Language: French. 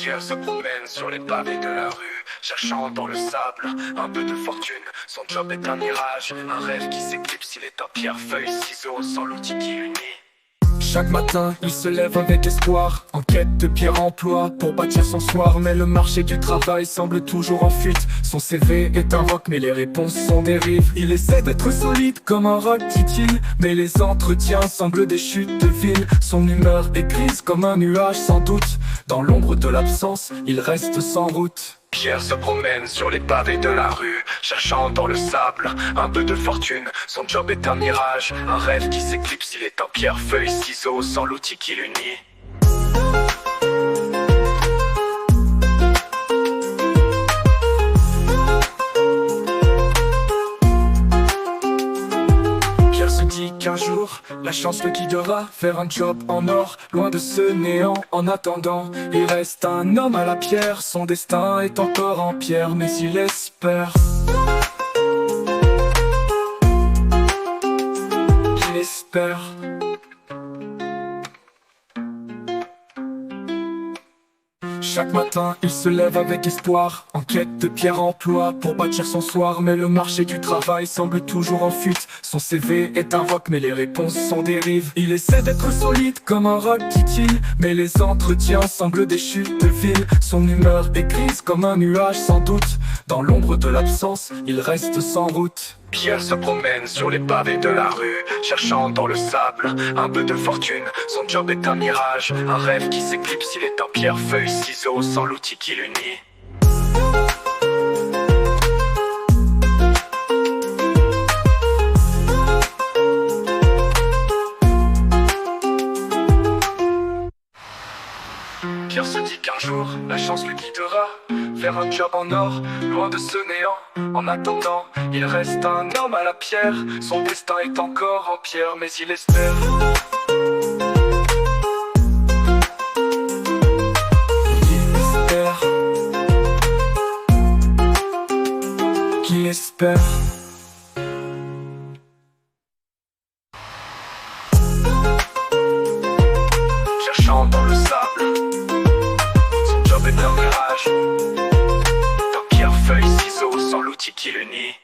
Pierre se promène sur les pavés de la rue, cherchant dans le sable un peu de fortune. Son job est un mirage, un rêve qui s'éclipse. Il est un pierre, feuille, ciseaux, sans l'outil qui l'unit. Chaque matin, il se lève avec espoir, en quête de pierre emploi pour bâtir son soir. Mais le marché du travail semble toujours en fuite. Son CV est un roc, mais les réponses sont des rives. Il essaie d'être solide comme un roc, dit-il, mais les entretiens semblent des chutes de ville. Son humeur est grise comme un nuage sans doute. Dans l'ombre de l'absence, il reste sans route. Pierre se promène sur les pavés de la rue, cherchant dans le sable un peu de fortune. Son job est un mirage, un rêve qui s'éclipse. Il est en pierre, feuille, ciseaux, sans l'outil qui l'unit. Pierre se dit qu'un jour, la chance le guidera vers un job en or, loin de ce néant. En attendant, il reste un homme à la pierre. Son destin est encore en pierre, mais il espère. Il espère. Chaque matin, il se lève avec espoir, en quête de pierre emploi pour bâtir son soir. Mais le marché du travail semble toujours en fuite. Son CV est un roc, mais les réponses sont des rives. Il essaie d'être solide comme un roc, dit-il, mais les entretiens semblent des chutes de ville. Son humeur est grise comme un nuage sans doute. Dans l'ombre de l'absence, il reste sans route. Pierre se promène sur les pavés de la rue, cherchant dans le sable un peu de fortune. Son job est un mirage, un rêve qui s'éclipse. Il est en pierre, feuille, ciseaux, sans l'outil qui l'unit. Pierre se dit qu'un jour, la chance le guidera vers un job en or, loin de ce néant. En attendant, il reste un homme à la pierre. Son destin est encore en pierre, mais il espère. Il espère. Qui espère. Cherchant dans le sable, son job est un mirage. Pierre, feuille, ciseaux, sans l'outil qui l'unit.